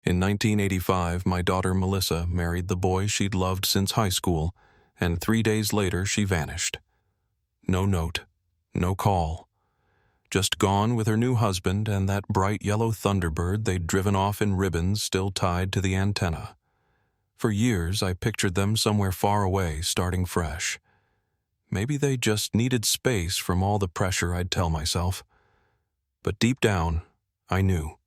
In 1985, my daughter Melissa married the boy she'd loved since high school, and 3 days later she vanished. No note, no call. Just gone with her new husband and that bright yellow thunderbird they'd driven off in ribbons still tied to the antenna. For years, I pictured them somewhere far away, starting fresh. Maybe they just needed space from all the pressure, I'd tell myself. But deep down, I knew.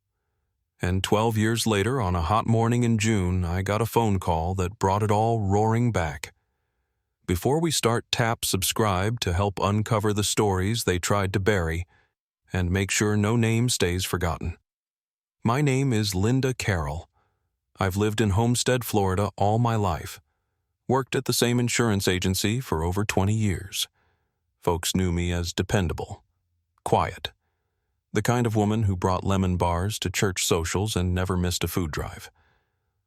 And 12 years later, on a hot morning in June, I got a phone call that brought it all roaring back. Before we start, tap subscribe to help uncover the stories they tried to bury and make sure no name stays forgotten. My name is Linda Carroll. I've lived in Homestead, Florida all my life. Worked at the same insurance agency for over 20 years. Folks knew me as dependable, quiet. The kind of woman who brought lemon bars to church socials and never missed a food drive.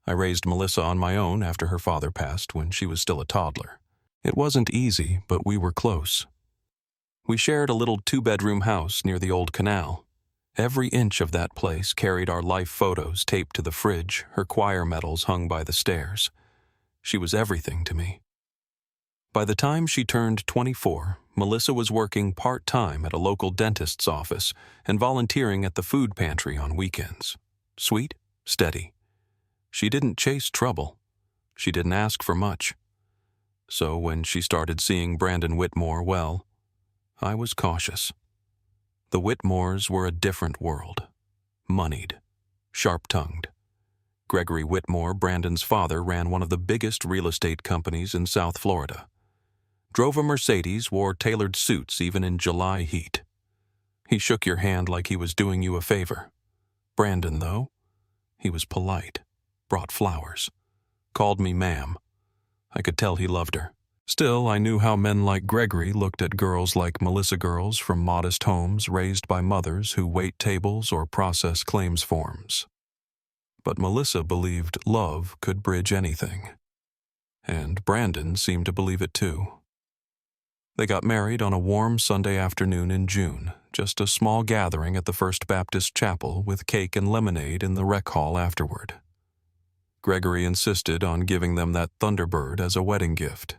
I raised Melissa on my own after her father passed when she was still a toddler. It wasn't easy, but we were close. We shared a little 2-bedroom house near the old canal. Every inch of that place carried our life photos taped to the fridge, her choir medals hung by the stairs. She was everything to me. By the time she turned 24, Melissa was working part-time at a local dentist's office and volunteering at the food pantry on weekends. Sweet, steady. She didn't chase trouble. She didn't ask for much. So when she started seeing Brandon Whitmore, well, I was cautious. The Whitmores were a different world. Moneyed, sharp-tongued. Gregory Whitmore, Brandon's father, ran one of the biggest real estate companies in South Florida. Drove a Mercedes, wore tailored suits even in July heat. He shook your hand like he was doing you a favor. Brandon, though, he was polite, brought flowers, called me ma'am. I could tell he loved her. Still, I knew how men like Gregory looked at girls like Melissa, girls from modest homes raised by mothers who wait tables or process claims forms. But Melissa believed love could bridge anything. And Brandon seemed to believe it too. They got married on a warm Sunday afternoon in June, just a small gathering at the First Baptist Chapel with cake and lemonade in the rec hall afterward. Gregory insisted on giving them that Thunderbird as a wedding gift.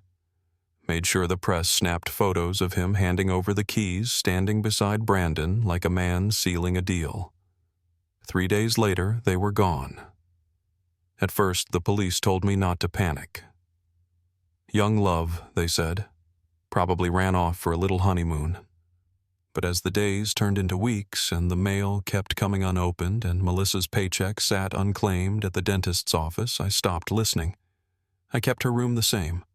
Made sure the press snapped photos of him handing over the keys, standing beside Brandon like a man sealing a deal. 3 days later, they were gone. At first, the police told me not to panic. Young love, they said. Probably ran off for a little honeymoon. But as the days turned into weeks and the mail kept coming unopened and Melissa's paycheck sat unclaimed at the dentist's office, I stopped listening. I kept her room the same.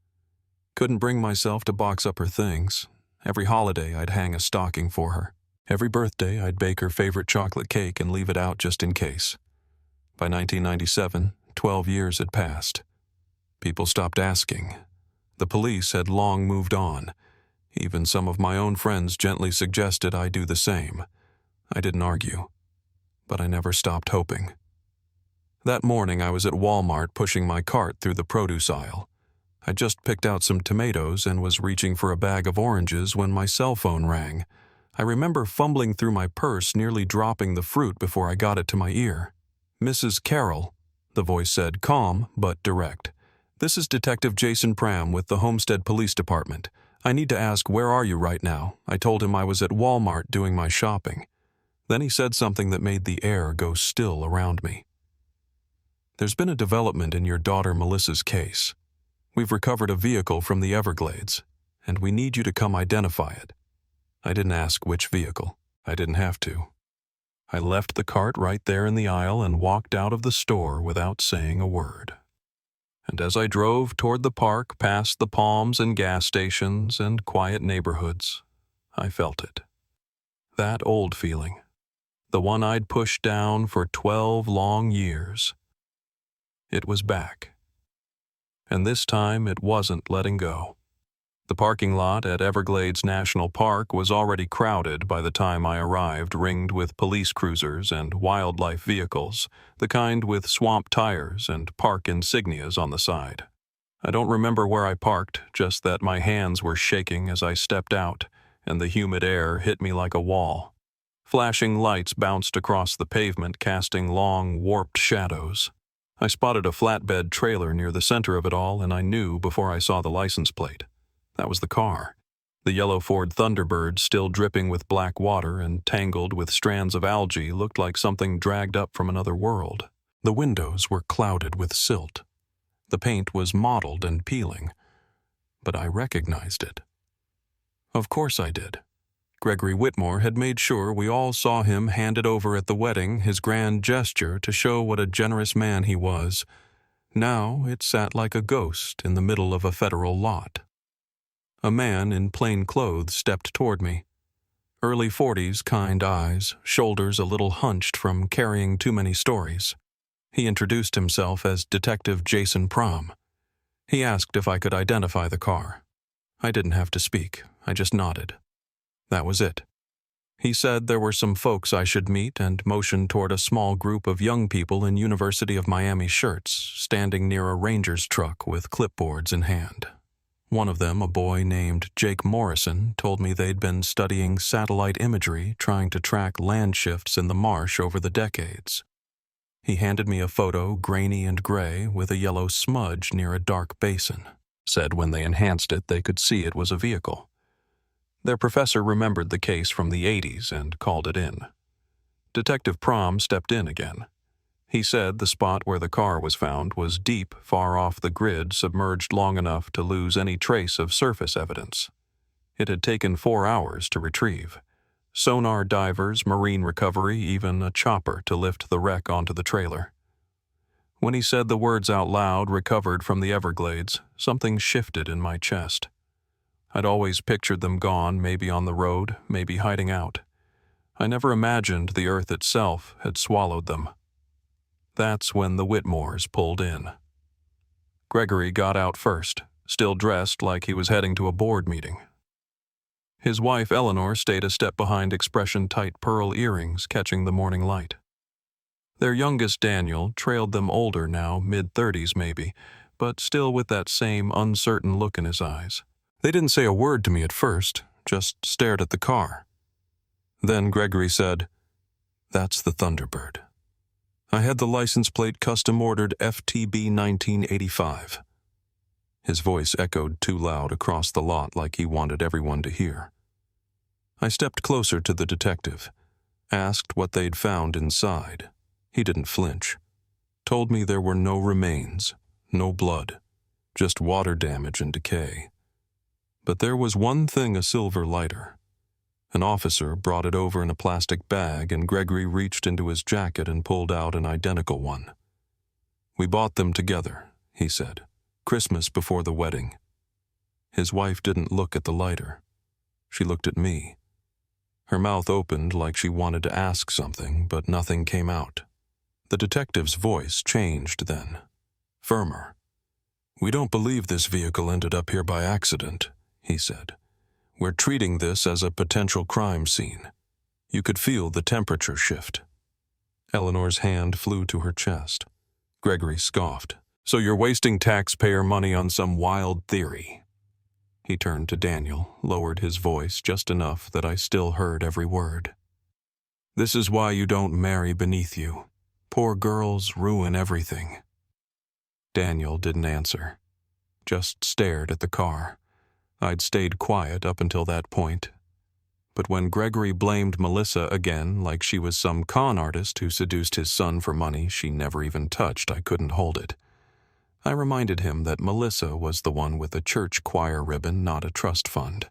Couldn't bring myself to box up her things. Every holiday I'd hang a stocking for her. Every birthday I'd bake her favorite chocolate cake and leave it out just in case. By 1997, 12 years had passed. People stopped asking. The police had long moved on. Even some of my own friends gently suggested I do the same. I didn't argue, but I never stopped hoping. That morning I was at Walmart pushing my cart through the produce aisle. I just picked out some tomatoes and was reaching for a bag of oranges when my cell phone rang. I remember fumbling through my purse, nearly dropping the fruit before I got it to my ear. "Mrs. Carroll," the voice said, calm but direct. "This is Detective Jason Pram with the Homestead Police Department. I need to ask, where are you right now?" I told him I was at Walmart doing my shopping. Then he said something that made the air go still around me. "There's been a development in your daughter Melissa's case. We've recovered a vehicle from the Everglades, and we need you to come identify it." I didn't ask which vehicle. I didn't have to. I left the cart right there in the aisle and walked out of the store without saying a word. And as I drove toward the park, past the palms and gas stations and quiet neighborhoods, I felt it. That old feeling. The one I'd pushed down for 12 long years. It was back. And this time it wasn't letting go. The parking lot at Everglades National Park was already crowded by the time I arrived, ringed with police cruisers and wildlife vehicles, the kind with swamp tires and park insignias on the side. I don't remember where I parked, just that my hands were shaking as I stepped out, and the humid air hit me like a wall. Flashing lights bounced across the pavement, casting long, warped shadows. I spotted a flatbed trailer near the center of it all, and I knew before I saw the license plate. That was the car. The yellow Ford Thunderbird, still dripping with black water and tangled with strands of algae, looked like something dragged up from another world. The windows were clouded with silt. The paint was mottled and peeling, but I recognized it. Of course I did. Gregory Whitmore had made sure we all saw him hand it over at the wedding, his grand gesture to show what a generous man he was. Now it sat like a ghost in the middle of a federal lot. A man in plain clothes stepped toward me. Early 40s, kind eyes, shoulders a little hunched from carrying too many stories. He introduced himself as Detective Jason Prom. He asked if I could identify the car. I didn't have to speak. I just nodded. That was it. He said there were some folks I should meet and motioned toward a small group of young people in University of Miami shirts, standing near a ranger's truck with clipboards in hand. One of them, a boy named Jake Morrison, told me they'd been studying satellite imagery, trying to track land shifts in the marsh over the decades. He handed me a photo, grainy and gray, with a yellow smudge near a dark basin. Said when they enhanced it, they could see it was a vehicle. Their professor remembered the case from the 80s and called it in. Detective Prom stepped in again. He said the spot where the car was found was deep, far off the grid, submerged long enough to lose any trace of surface evidence. It had taken 4 hours to retrieve. Sonar divers, marine recovery, even a chopper to lift the wreck onto the trailer. When he said the words out loud, recovered from the Everglades, something shifted in my chest. I'd always pictured them gone, maybe on the road, maybe hiding out. I never imagined the earth itself had swallowed them. That's when the Whitmores pulled in. Gregory got out first, still dressed like he was heading to a board meeting. His wife Eleanor stayed a step behind, expression-tight pearl earrings catching the morning light. Their youngest, Daniel, trailed them, older now, mid-30s maybe, but still with that same uncertain look in his eyes. They didn't say a word to me at first, just stared at the car. Then Gregory said, "That's the Thunderbird. I had the license plate custom-ordered FTB 1985. His voice echoed too loud across the lot like he wanted everyone to hear. I stepped closer to the detective, asked what they'd found inside. He didn't flinch. Told me there were no remains, no blood, just water damage and decay. But there was one thing a silver lighter. An officer brought it over in a plastic bag, and Gregory reached into his jacket and pulled out an identical one. We bought them together, he said, Christmas before the wedding. His wife didn't look at the lighter. She looked at me. Her mouth opened like she wanted to ask something, but nothing came out. The detective's voice changed then, firmer. "We don't believe this vehicle ended up here by accident," he said. "We're treating this as a potential crime scene. You could feel the temperature shift." Eleanor's hand flew to her chest. Gregory scoffed. "So you're wasting taxpayer money on some wild theory." He turned to Daniel, lowered his voice just enough that I still heard every word. "This is why you don't marry beneath you. Poor girls ruin everything." Daniel didn't answer, just stared at the car. I'd stayed quiet up until that point. But when Gregory blamed Melissa again like she was some con artist who seduced his son for money she never even touched, I couldn't hold it. I reminded him that Melissa was the one with a church choir ribbon, not a trust fund.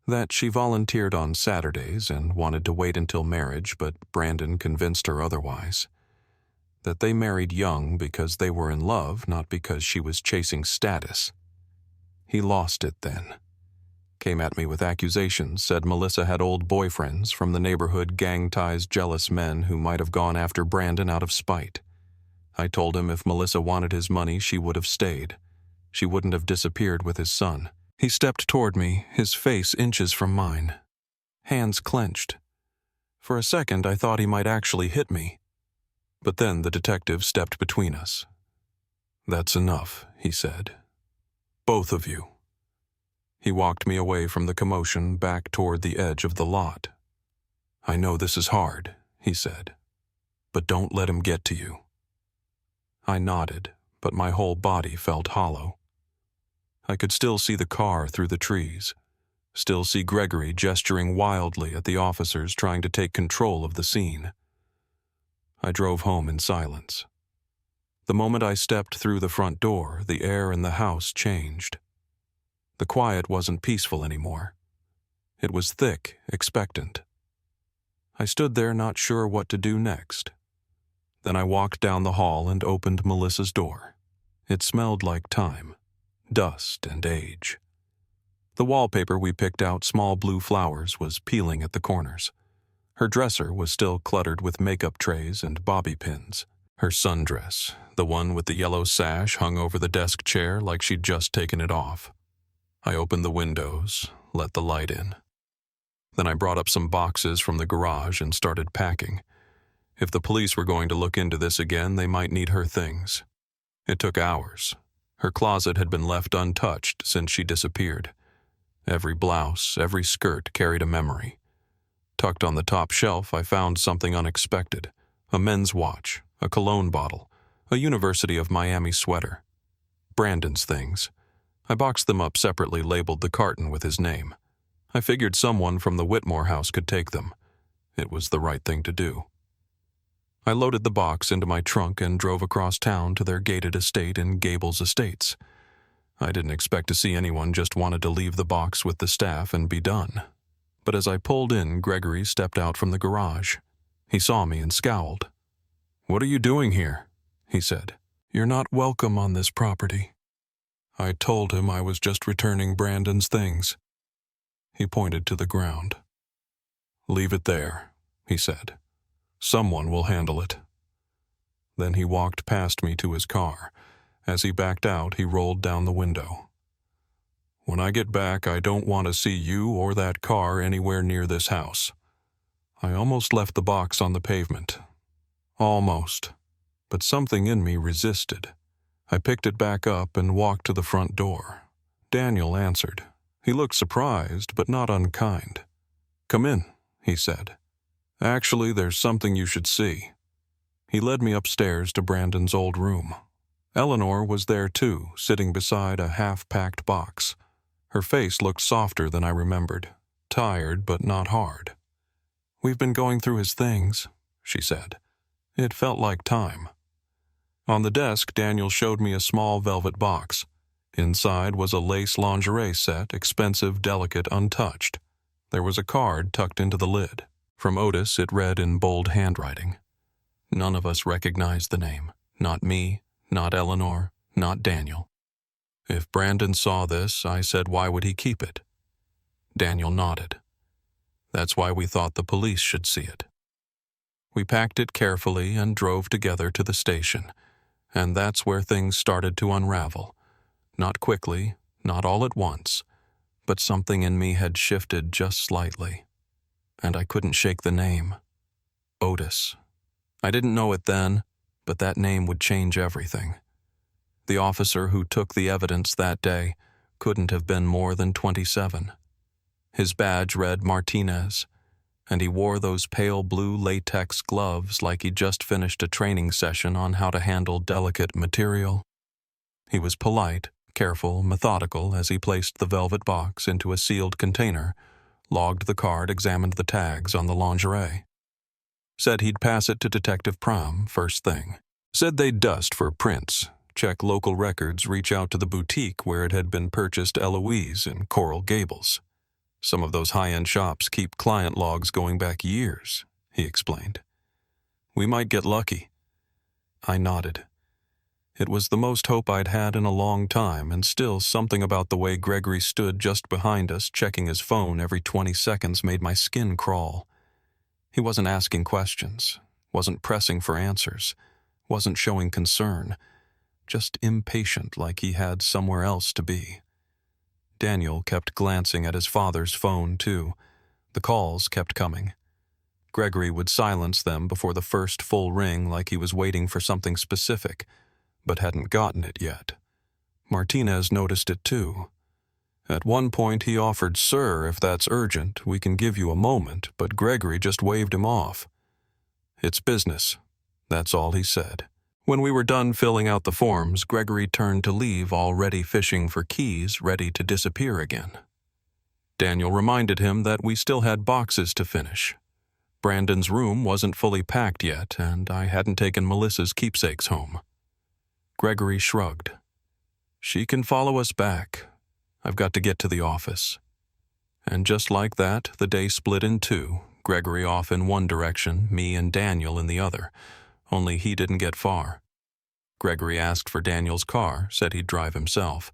That she volunteered on Saturdays and wanted to wait until marriage, but Brandon convinced her otherwise. That they married young because they were in love, not because she was chasing status. He lost it then. Came at me with accusations, said Melissa had old boyfriends from the neighborhood, gang ties, jealous men who might have gone after Brandon out of spite. I told him if Melissa wanted his money, she would have stayed. She wouldn't have disappeared with his son. He stepped toward me, his face inches from mine. Hands clenched. For a second, I thought he might actually hit me. But then the detective stepped between us. "That's enough," he said. "Both of you." He walked me away from the commotion back toward the edge of the lot. "I know this is hard," he said, "but don't let him get to you." I nodded, but my whole body felt hollow. I could still see the car through the trees, still see Gregory gesturing wildly at the officers trying to take control of the scene. I drove home in silence. The moment I stepped through the front door, the air in the house changed. The quiet wasn't peaceful anymore. It was thick, expectant. I stood there not sure what to do next. Then I walked down the hall and opened Melissa's door. It smelled like time, dust and age. The wallpaper we picked out small blue flowers was peeling at the corners. Her dresser was still cluttered with makeup trays and bobby pins. Her sundress, the one with the yellow sash, hung over the desk chair like she'd just taken it off. I opened the windows, let the light in. Then I brought up some boxes from the garage and started packing. If the police were going to look into this again, they might need her things. It took hours. Her closet had been left untouched since she disappeared. Every blouse, every skirt carried a memory. Tucked on the top shelf, I found something unexpected: a men's watch, a cologne bottle, a University of Miami sweater. Brandon's things. I boxed them up separately, labeled the carton with his name. I figured someone from the Whitmore house could take them. It was the right thing to do. I loaded the box into my trunk and drove across town to their gated estate in Gables Estates. I didn't expect to see anyone, just wanted to leave the box with the staff and be done. But as I pulled in, Gregory stepped out from the garage. He saw me and scowled. "What are you doing here?" he said. "You're not welcome on this property." I told him I was just returning Brandon's things. He pointed to the ground. "Leave it there," he said. "Someone will handle it." Then he walked past me to his car. As he backed out, he rolled down the window. "When I get back, I don't want to see you or that car anywhere near this house." I almost left the box on the pavement. Almost. But something in me resisted. I picked it back up and walked to the front door. Daniel answered. He looked surprised, but not unkind. "Come in," he said. "Actually, there's something you should see." He led me upstairs to Brandon's old room. Eleanor was there too, sitting beside a half-packed box. Her face looked softer than I remembered, tired but not hard. "We've been going through his things," she said. It felt like time. On the desk, Daniel showed me a small velvet box. Inside was a lace lingerie set, expensive, delicate, untouched. There was a card tucked into the lid. From Otis, it read in bold handwriting. None of us recognized the name. Not me, not Eleanor, not Daniel. If Brandon saw this, I said, why would he keep it? Daniel nodded. That's why we thought the police should see it. We packed it carefully and drove together to the station, and that's where things started to unravel. Not quickly, not all at once, but something in me had shifted just slightly, and I couldn't shake the name. Otis. I didn't know it then, but that name would change everything. The officer who took the evidence that day couldn't have been more than 27. His badge read Martinez, and he wore those pale blue latex gloves like he'd just finished a training session on how to handle delicate material. He was polite, careful, methodical as he placed the velvet box into a sealed container, logged the card, examined the tags on the lingerie. Said he'd pass it to Detective Prom first thing. Said they'd dust for prints, check local records, reach out to the boutique where it had been purchased, Eloise in Coral Gables. Some of those high-end shops keep client logs going back years, he explained. We might get lucky. I nodded. It was the most hope I'd had in a long time, and still something about the way Gregory stood just behind us, checking his phone every 20 seconds, made my skin crawl. He wasn't asking questions, wasn't pressing for answers, wasn't showing concern, just impatient like he had somewhere else to be. Daniel kept glancing at his father's phone, too. The calls kept coming. Gregory would silence them before the first full ring like he was waiting for something specific, but hadn't gotten it yet. Martinez noticed it, too. At one point he offered, "Sir, if that's urgent, we can give you a moment," but Gregory just waved him off. "It's business," that's all he said. When we were done filling out the forms, Gregory turned to leave, already fishing for keys, ready to disappear again. Daniel reminded him that we still had boxes to finish. Brandon's room wasn't fully packed yet, and I hadn't taken Melissa's keepsakes home. Gregory shrugged. "She can follow us back. I've got to get to the office." And just like that, the day split in two, Gregory off in one direction, me and Daniel in the other, only he didn't get far. Gregory asked for Daniel's car, said he'd drive himself.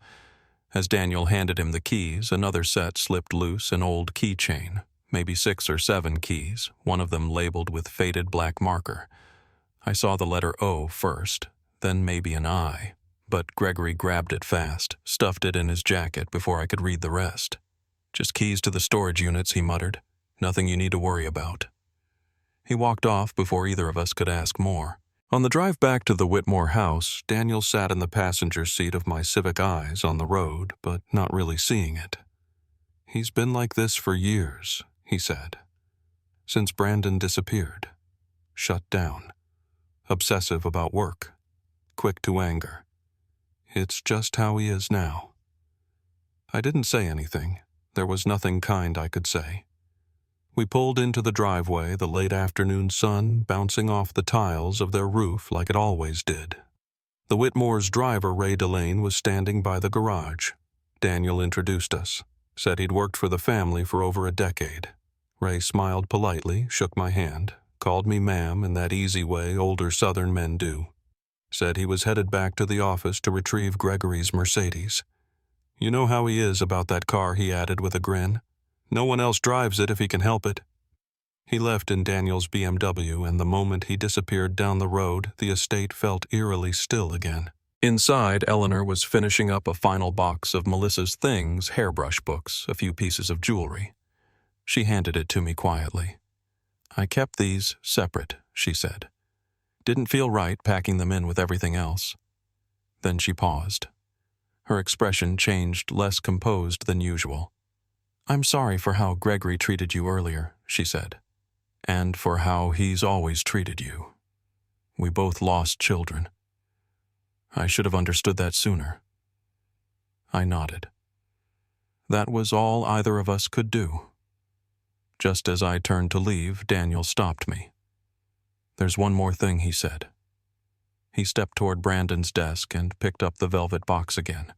As Daniel handed him the keys, another set slipped loose an old keychain, maybe 6 or 7 keys, one of them labeled with faded black marker. I saw the letter O first, then maybe an I, but Gregory grabbed it fast, stuffed it in his jacket before I could read the rest. "Just keys to the storage units," he muttered. "Nothing you need to worry about." He walked off before either of us could ask more. On the drive back to the Whitmore house, Daniel sat in the passenger seat of my Civic Eyes on the road, but not really seeing it. "He's been like this for years," he said. "Since Brandon disappeared. Shut down. Obsessive about work. Quick to anger. It's just how he is now." I didn't say anything. There was nothing kind I could say. We pulled into the driveway, the late afternoon sun bouncing off the tiles of their roof like it always did. The Whitmore's driver, Ray Delane, was standing by the garage. Daniel introduced us, said he'd worked for the family for over a decade. Ray smiled politely, shook my hand, called me ma'am in that easy way older Southern men do. Said he was headed back to the office to retrieve Gregory's Mercedes. "You know how he is about that car," he added with a grin. "No one else drives it if he can help it." He left in Daniel's BMW, and the moment he disappeared down the road, the estate felt eerily still again. Inside, Eleanor was finishing up a final box of Melissa's things, hairbrush books, a few pieces of jewelry. She handed it to me quietly. "I kept these separate," she said. "Didn't feel right packing them in with everything else." Then she paused. Her expression changed, less composed than usual. "I'm sorry for how Gregory treated you earlier," she said, "and for how he's always treated you. We both lost children. I should have understood that sooner." I nodded. That was all either of us could do. Just as I turned to leave, Daniel stopped me. "There's one more thing," he said. He stepped toward Brandon's desk and picked up the velvet box again.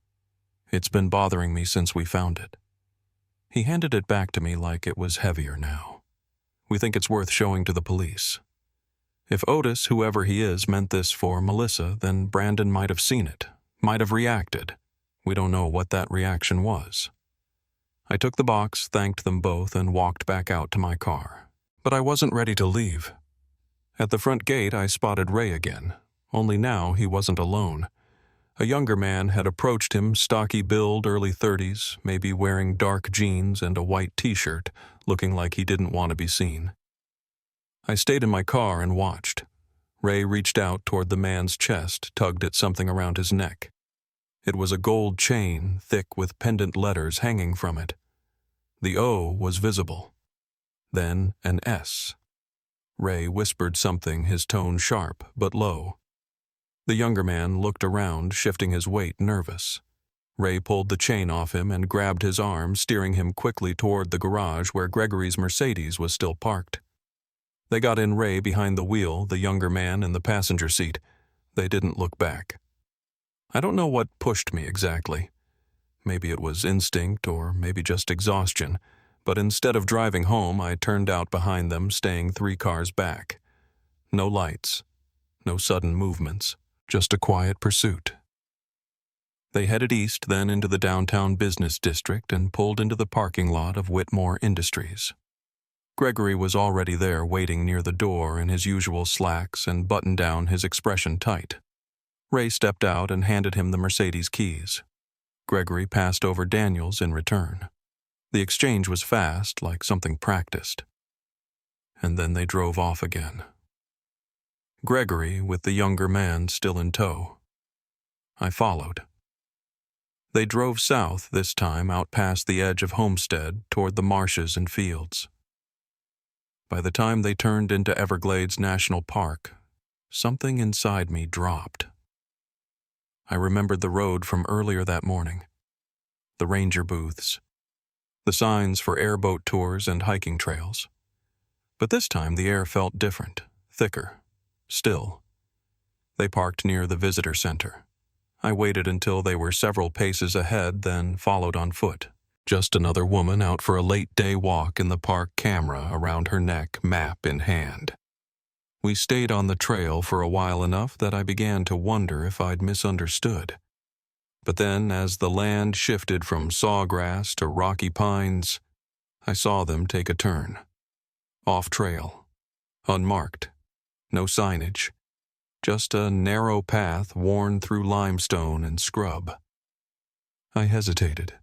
"It's been bothering me since we found it." He handed it back to me like it was heavier now. "We think it's worth showing to the police. If Otis, whoever he is, meant this for Melissa, then Brandon might have seen it, might have reacted. We don't know what that reaction was." I took the box, thanked them both, and walked back out to my car. But I wasn't ready to leave. At the front gate, I spotted Ray again, only now he wasn't alone. A younger man had approached him, stocky build, early 30s, maybe wearing dark jeans and a white t-shirt, looking like he didn't want to be seen. I stayed in my car and watched. Ray reached out toward the man's chest, tugged at something around his neck. It was a gold chain, thick with pendant letters hanging from it. The O was visible. Then an S. Ray whispered something, his tone sharp but low. The younger man looked around, shifting his weight, nervous. Ray pulled the chain off him and grabbed his arm, steering him quickly toward the garage where Gregory's Mercedes was still parked. They got in, Ray behind the wheel, the younger man in the passenger seat. They didn't look back. I don't know what pushed me exactly. Maybe it was instinct or maybe just exhaustion, but instead of driving home, I turned out behind them, staying 3 cars back. No lights, no sudden movements. Just a quiet pursuit. They headed east, then into the downtown business district, and pulled into the parking lot of Whitmore Industries. Gregory was already there, waiting near the door in his usual slacks and buttoned down, his expression tight. Ray stepped out and handed him the Mercedes keys. Gregory passed over Daniel's in return. The exchange was fast, like something practiced. And then they drove off again. Gregory with the younger man still in tow. I followed. They drove south this time, out past the edge of Homestead toward the marshes and fields. By the time they turned into Everglades National Park, something inside me dropped. I remembered the road from earlier that morning, the ranger booths, the signs for airboat tours and hiking trails. But this time the air felt different, thicker, still. They parked near the visitor center. I waited until they were several paces ahead, then followed on foot. Just another woman out for a late-day walk in the park, camera around her neck, map in hand. We stayed on the trail for a while, enough that I began to wonder if I'd misunderstood. But then, as the land shifted from sawgrass to rocky pines, I saw them take a turn. Off-trail, unmarked, no signage, just a narrow path worn through limestone and scrub. I hesitated.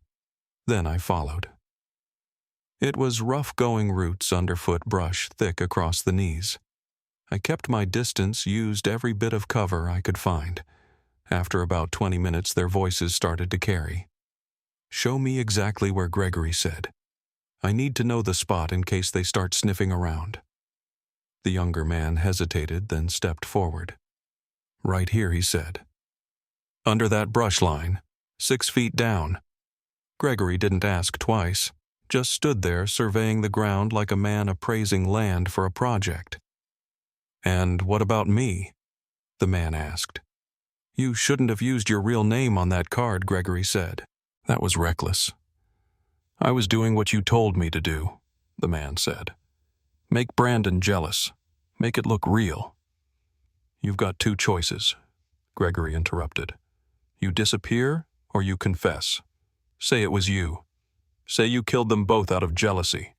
Then I followed. It was rough-going roots, underfoot brush thick across the knees. I kept my distance, used every bit of cover I could find. After about 20 minutes, their voices started to carry. "Show me exactly where Gregory said. I need to know the spot in case they start sniffing around." The younger man hesitated, then stepped forward. "Right here," he said. "Under that brush line, 6 feet down." Gregory didn't ask twice, just stood there surveying the ground like a man appraising land for a project. "And what about me?" the man asked. "You shouldn't have used your real name on that card," Gregory said. "That was reckless." "I was doing what you told me to do," the man said. "Make Brandon jealous. Make it look real." "You've got 2 choices," Gregory interrupted. "You disappear or you confess. Say it was you. Say you killed them both out of jealousy.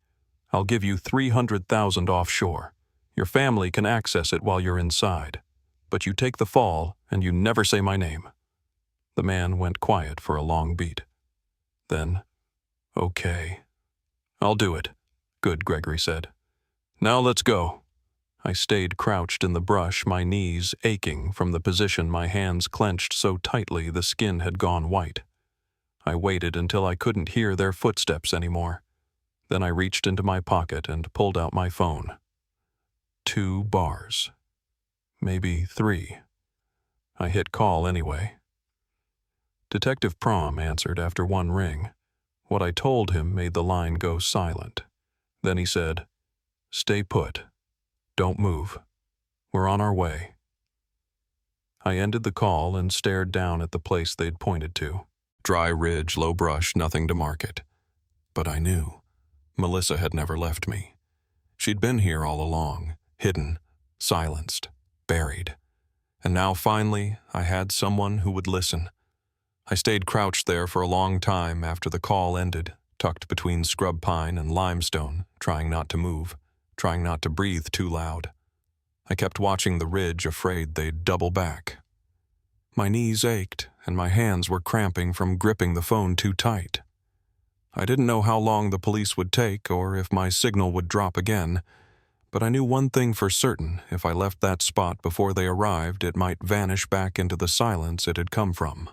I'll give you $300,000 offshore. Your family can access it while you're inside. But you take the fall and you never say my name." The man went quiet for a long beat. Then, "Okay. I'll do it." "Good," Gregory said. "Now let's go." I stayed crouched in the brush, my knees aching from the position my hands clenched so tightly the skin had gone white. I waited until I couldn't hear their footsteps anymore. Then I reached into my pocket and pulled out my phone. 2 bars. Maybe 3. I hit call anyway. Detective Prom answered after 1 ring. What I told him made the line go silent. Then he said, "Stay put. Don't move. We're on our way." I ended the call and stared down at the place they'd pointed to. Dry ridge, low brush, nothing to mark it. But I knew. Melissa had never left me. She'd been here all along, hidden, silenced, buried. And now finally, I had someone who would listen. I stayed crouched there for a long time after the call ended, tucked between scrub pine and limestone, trying not to move, trying not to breathe too loud. I kept watching the ridge, afraid they'd double back. My knees ached, and my hands were cramping from gripping the phone too tight. I didn't know how long the police would take or if my signal would drop again, but I knew one thing for certain: if I left that spot before they arrived, it might vanish back into the silence it had come from.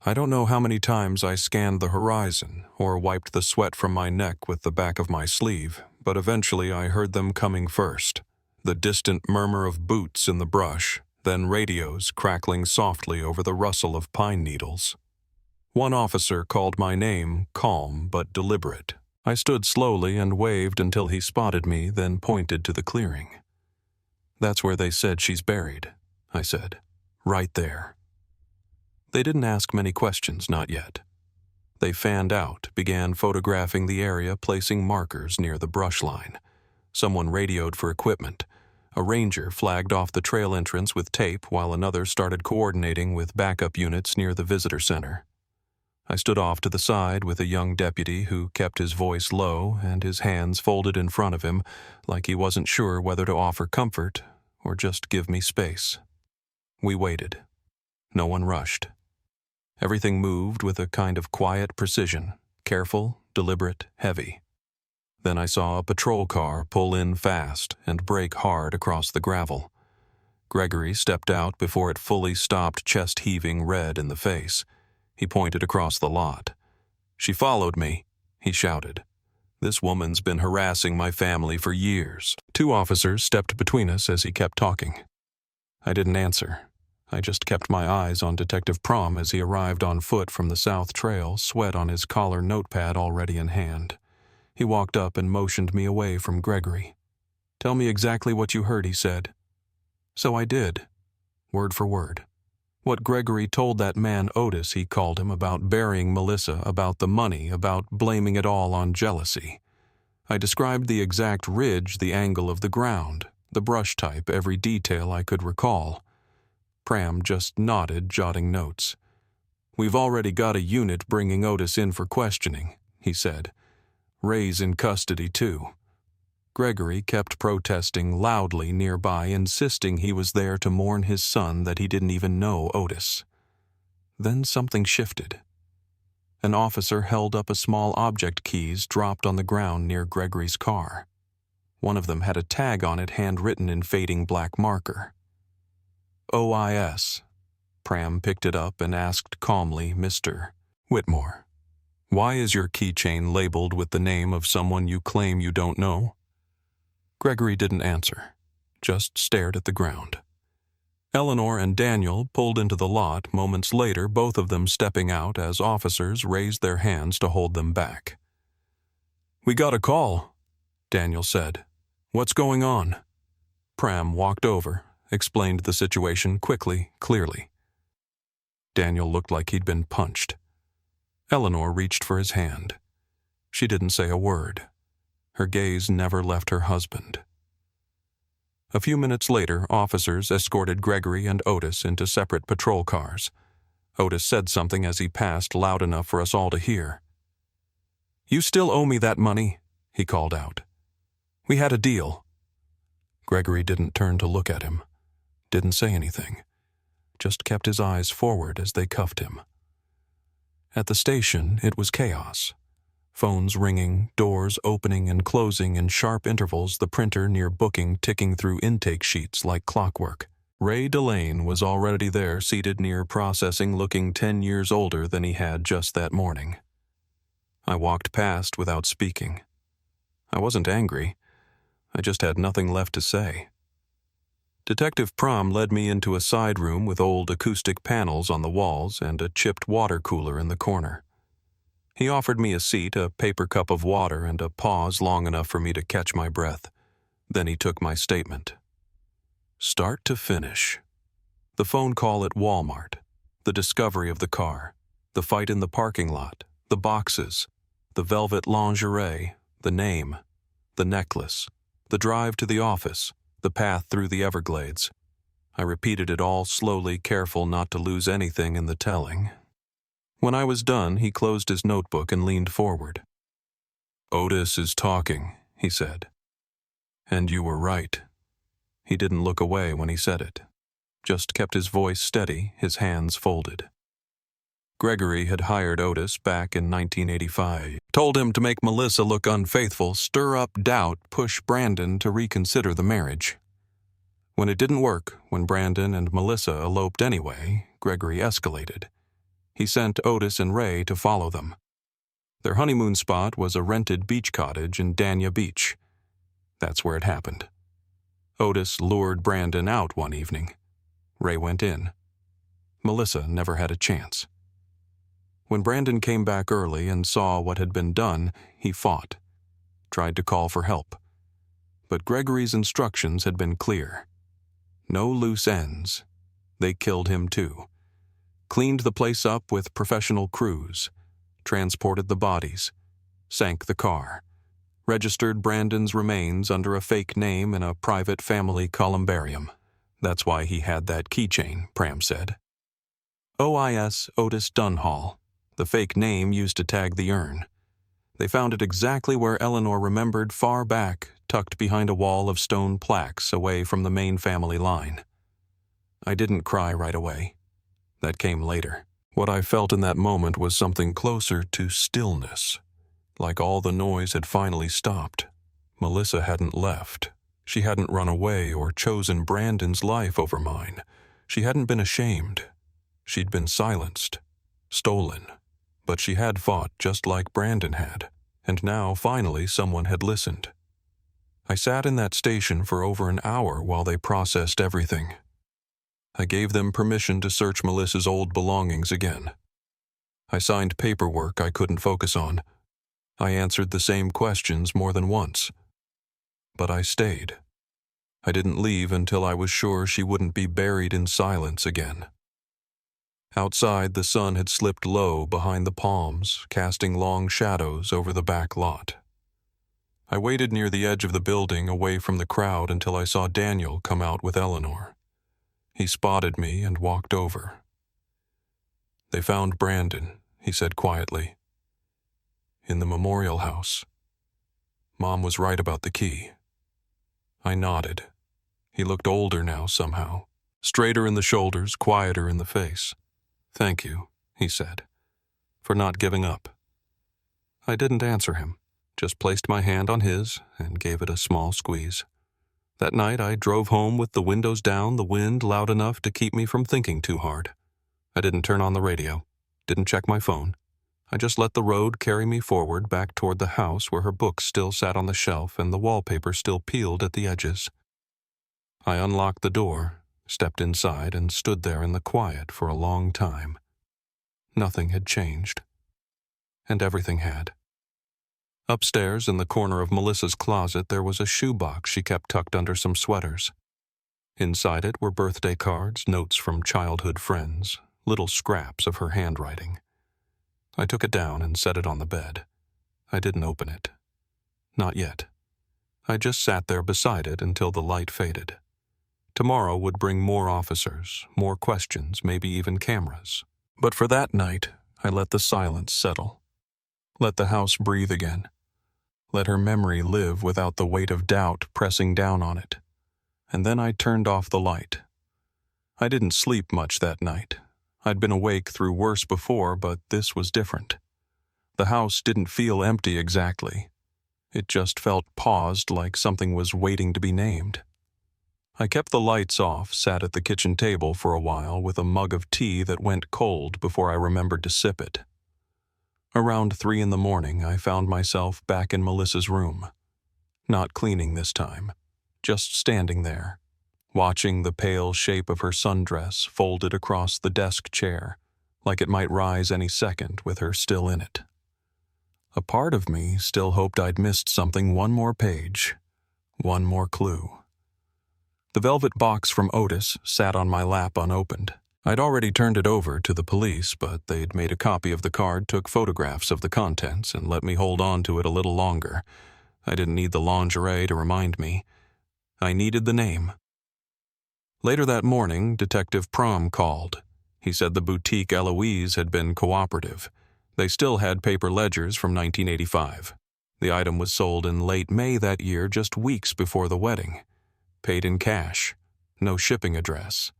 I don't know how many times I scanned the horizon or wiped the sweat from my neck with the back of my sleeve, but eventually I heard them coming first. The distant murmur of boots in the brush, then radios crackling softly over the rustle of pine needles. One officer called my name, calm but deliberate. I stood slowly and waved until he spotted me, then pointed to the clearing. "That's where they said she's buried," I said. "Right there." They didn't ask many questions, not yet. They fanned out, began photographing the area, placing markers near the brush line. Someone radioed for equipment. A ranger flagged off the trail entrance with tape while another started coordinating with backup units near the visitor center. I stood off to the side with a young deputy who kept his voice low and his hands folded in front of him, like he wasn't sure whether to offer comfort or just give me space. We waited. No one rushed. Everything moved with a kind of quiet precision, careful, deliberate, heavy. Then I saw a patrol car pull in fast and brake hard across the gravel. Gregory stepped out before it fully stopped, chest heaving, red in the face. He pointed across the lot. "She followed me," he shouted. "This woman's been harassing my family for years." 2 officers stepped between us as he kept talking. I didn't answer. I just kept my eyes on Detective Prom as he arrived on foot from the South Trail, sweat on his collar notepad already in hand. He walked up and motioned me away from Gregory. "Tell me exactly what you heard," he said. So I did, word for word. What Gregory told that man Otis, he called him, about burying Melissa, about the money, about blaming it all on jealousy. I described the exact ridge, the angle of the ground, the brush type, every detail I could recall. Pram just nodded, jotting notes. "We've already got a unit bringing Otis in for questioning," he said. "Ray's in custody, too." Gregory kept protesting loudly nearby, insisting he was there to mourn his son, that he didn't even know Otis. Then something shifted. An officer held up a small object, keys dropped on the ground near Gregory's car. One of them had a tag on it, handwritten in fading black marker. OIS. Pram picked it up and asked calmly, "Mr. Whitmore, why is your keychain labeled with the name of someone you claim you don't know?" Gregory didn't answer, just stared at the ground. Eleanor and Daniel pulled into the lot moments later, both of them stepping out as officers raised their hands to hold them back. "We got a call," Daniel said. "What's going on?" Pram walked over, explained the situation quickly, clearly. Daniel looked like he'd been punched. Eleanor reached for his hand. She didn't say a word. Her gaze never left her husband. A few minutes later, officers escorted Gregory and Otis into separate patrol cars. Otis said something as he passed, loud enough for us all to hear. "You still owe me that money," he called out. "We had a deal." Gregory didn't turn to look at him, didn't say anything, just kept his eyes forward as they cuffed him. At the station, it was chaos. Phones ringing, doors opening and closing in sharp intervals, the printer near booking ticking through intake sheets like clockwork. Ray Delane was already there, seated near processing, looking 10 years older than he had just that morning. I walked past without speaking. I wasn't angry. I just had nothing left to say. Detective Prom led me into a side room with old acoustic panels on the walls and a chipped water cooler in the corner. He offered me a seat, a paper cup of water, and a pause long enough for me to catch my breath. Then he took my statement. Start to finish. The phone call at Walmart, the discovery of the car, the fight in the parking lot, the boxes, the velvet lingerie, the name, the necklace, the drive to the office, the path through the Everglades. I repeated it all slowly, careful not to lose anything in the telling. When I was done, he closed his notebook and leaned forward. "Otis is talking," he said. "And you were right." He didn't look away when he said it, just kept his voice steady, his hands folded. Gregory had hired Otis back in 1985, told him to make Melissa look unfaithful, stir up doubt, push Brandon to reconsider the marriage. When it didn't work, when Brandon and Melissa eloped anyway, Gregory escalated. He sent Otis and Ray to follow them. Their honeymoon spot was a rented beach cottage in Dania Beach. That's where it happened. Otis lured Brandon out one evening. Ray went in. Melissa never had a chance. When Brandon came back early and saw what had been done, he fought, tried to call for help. But Gregory's instructions had been clear. No loose ends. They killed him too. Cleaned the place up with professional crews, transported the bodies, sank the car, registered Brandon's remains under a fake name in a private family columbarium. That's why he had that keychain, Pram said. OIS Otis Dunhall, the fake name used to tag the urn. They found it exactly where Eleanor remembered, far back, tucked behind a wall of stone plaques away from the main family line. I didn't cry right away. That came later. What I felt in that moment was something closer to stillness, like all the noise had finally stopped. Melissa hadn't left. She hadn't run away or chosen Brandon's life over mine. She hadn't been ashamed. She'd been silenced. stolen. But she had fought just like Brandon had, and now finally someone had listened. I sat in that station for over an hour while they processed everything. I gave them permission to search Melissa's old belongings again. I signed paperwork I couldn't focus on. I answered the same questions more than once. But I stayed. I didn't leave until I was sure she wouldn't be buried in silence again. Outside, the sun had slipped low behind the palms, casting long shadows over the back lot. I waited near the edge of the building, away from the crowd, until I saw Daniel come out with Eleanor. He spotted me and walked over. "They found Brandon," he said quietly. "In the memorial house. Mom was right about the key." I nodded. He looked older now somehow, straighter in the shoulders, quieter in the face. "Thank you," he said, "for not giving up." I didn't answer him, just placed my hand on his and gave it a small squeeze. That night I drove home with the windows down, the wind loud enough to keep me from thinking too hard. I didn't turn on the radio, didn't check my phone. I just let the road carry me forward back toward the house where her books still sat on the shelf and the wallpaper still peeled at the edges. I unlocked the door, stepped inside, and stood there in the quiet for a long time. Nothing had changed. And everything had. Upstairs, in the corner of Melissa's closet, there was a shoebox she kept tucked under some sweaters. Inside it were birthday cards, notes from childhood friends, little scraps of her handwriting. I took it down and set it on the bed. I didn't open it. Not yet. I just sat there beside it until the light faded. Tomorrow would bring more officers, more questions, maybe even cameras. But for that night, I let the silence settle. Let the house breathe again. Let her memory live without the weight of doubt pressing down on it. And then I turned off the light. I didn't sleep much that night. I'd been awake through worse before, but this was different. The house didn't feel empty exactly. It just felt paused, like something was waiting to be named. I kept the lights off, sat at the kitchen table for a while with a mug of tea that went cold before I remembered to sip it. Around 3 a.m, I found myself back in Melissa's room. Not cleaning this time, just standing there, watching the pale shape of her sundress folded across the desk chair, like it might rise any second with her still in it. A part of me still hoped I'd missed something, one more page, one more clue. The velvet box from Otis sat on my lap unopened. I'd already turned it over to the police, but they'd made a copy of the card, took photographs of the contents, and let me hold on to it a little longer. I didn't need the lingerie to remind me. I needed the name. Later that morning, Detective Prom called. He said the boutique Eloise had been cooperative. They still had paper ledgers from 1985. The item was sold in late May that year, just weeks before the wedding. Paid in cash. No shipping address.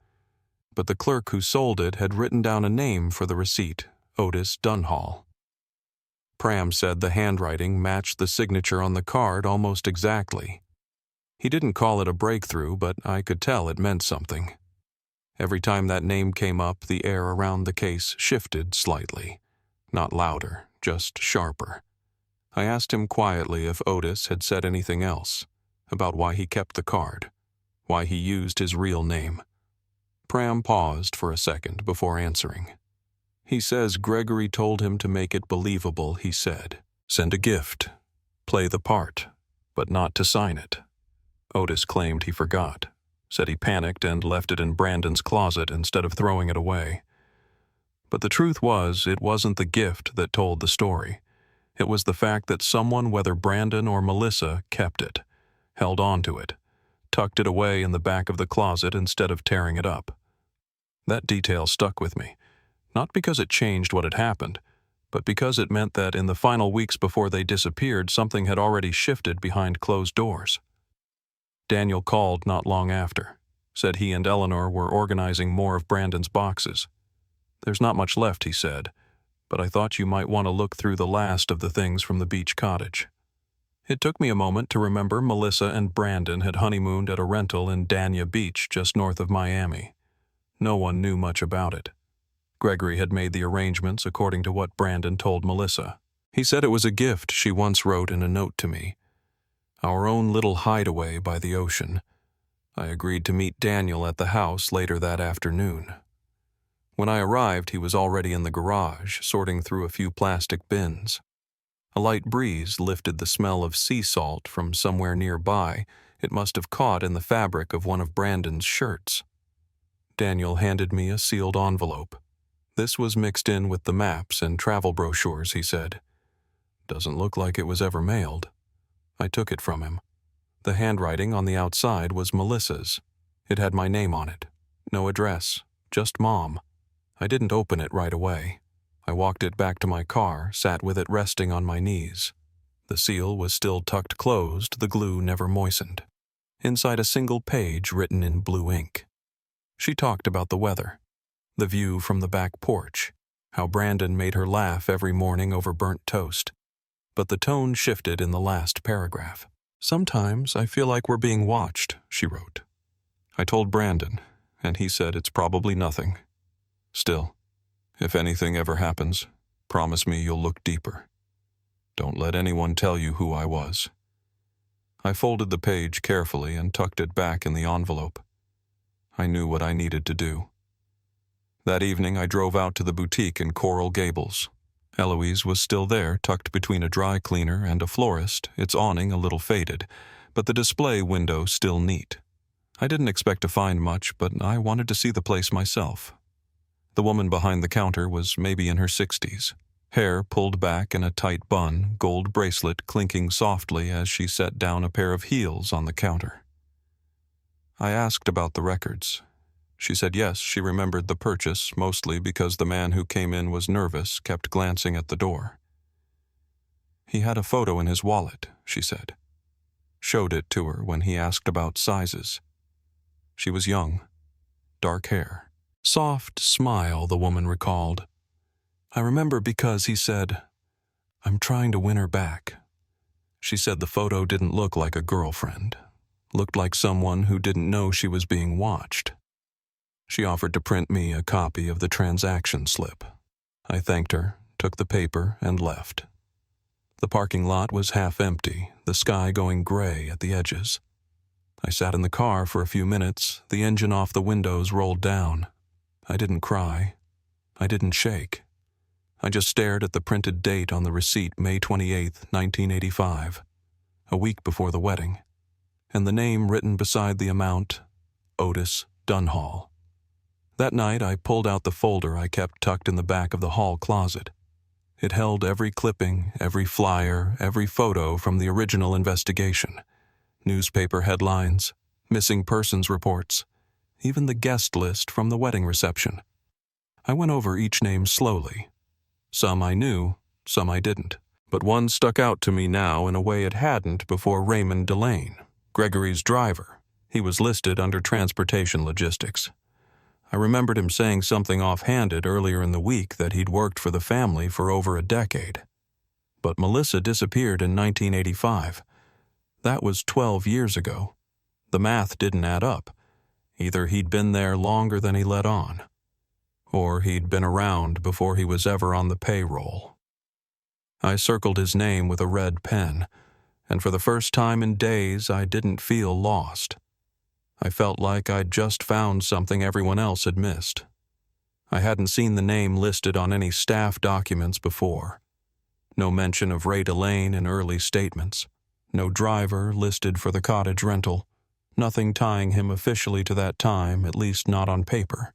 But the clerk who sold it had written down a name for the receipt, Otis Dunhall. Pram said the handwriting matched the signature on the card almost exactly. He didn't call it a breakthrough, but I could tell it meant something. Every time that name came up, the air around the case shifted slightly. Not louder, just sharper. I asked him quietly if Otis had said anything else, about why he kept the card, why he used his real name. Pram paused for a second before answering. He says Gregory told him to make it believable, he said. Send a gift. Play the part, but not to sign it. Otis claimed he forgot, said he panicked and left it in Brandon's closet instead of throwing it away. But the truth was, it wasn't the gift that told the story. It was the fact that someone, whether Brandon or Melissa, kept it, held on to it, tucked it away in the back of the closet instead of tearing it up. That detail stuck with me, not because it changed what had happened, but because it meant that in the final weeks before they disappeared, something had already shifted behind closed doors. Daniel called not long after, said he and Eleanor were organizing more of Brandon's boxes. There's not much left, he said, but I thought you might want to look through the last of the things from the beach cottage. It took me a moment to remember Melissa and Brandon had honeymooned at a rental in Dania Beach just north of Miami. No one knew much about it. Gregory had made the arrangements according to what Brandon told Melissa. He said it was a gift she once wrote in a note to me. Our own little hideaway by the ocean. I agreed to meet Daniel at the house later that afternoon. When I arrived, he was already in the garage, sorting through a few plastic bins. A light breeze lifted the smell of sea salt from somewhere nearby. It must have caught in the fabric of one of Brandon's shirts. Daniel handed me a sealed envelope. This was mixed in with the maps and travel brochures, he said. Doesn't look like it was ever mailed. I took it from him. The handwriting on the outside was Melissa's. It had my name on it. No address, just Mom. I didn't open it right away. I walked it back to my car, sat with it resting on my knees. The seal was still tucked closed, the glue never moistened. Inside a single page written in blue ink. She talked about the weather, the view from the back porch, how Brandon made her laugh every morning over burnt toast. But the tone shifted in the last paragraph. Sometimes I feel like we're being watched, she wrote. I told Brandon, and he said it's probably nothing. Still, if anything ever happens, promise me you'll look deeper. Don't let anyone tell you who I was. I folded the page carefully and tucked it back in the envelope. I knew what I needed to do. That evening I drove out to the boutique in Coral Gables. Eloise was still there, tucked between a dry cleaner and a florist, its awning a little faded, but the display window still neat. I didn't expect to find much, but I wanted to see the place myself. The woman behind the counter was maybe in her 60s. Hair pulled back in a tight bun, gold bracelet clinking softly as she set down a pair of heels on the counter. I asked about the records. She said yes, she remembered the purchase, mostly because the man who came in was nervous, kept glancing at the door. He had a photo in his wallet, she said. Showed it to her when he asked about sizes. She was young, dark hair. Soft smile, the woman recalled. I remember because he said, I'm trying to win her back. She said the photo didn't look like a girlfriend. Looked like someone who didn't know she was being watched. She offered to print me a copy of the transaction slip. I thanked her, took the paper, and left. The parking lot was half empty, the sky going gray at the edges. I sat in the car for a few minutes, the engine off the windows rolled down. I didn't cry. I didn't shake. I just stared at the printed date on the receipt, May 28th, 1985, a week before the wedding, and the name written beside the amount, Otis Dunhall. That night I pulled out the folder I kept tucked in the back of the hall closet. It held every clipping, every flyer, every photo from the original investigation, newspaper headlines, missing persons reports, even the guest list from the wedding reception. I went over each name slowly. Some I knew, some I didn't, but one stuck out to me now in a way it hadn't before. Raymond Delane, Gregory's driver. He was listed under transportation logistics. I remembered him saying something offhanded earlier in the week that he'd worked for the family for over a decade. But Melissa disappeared in 1985. That was 12 years ago. The math didn't add up. Either he'd been there longer than he let on, or he'd been around before he was ever on the payroll. I circled his name with a red pen, and for the first time in days I didn't feel lost. I felt like I'd just found something everyone else had missed. I hadn't seen the name listed on any staff documents before. No mention of Ray Delane in early statements. No driver listed for the cottage rental. Nothing tying him officially to that time, at least not on paper.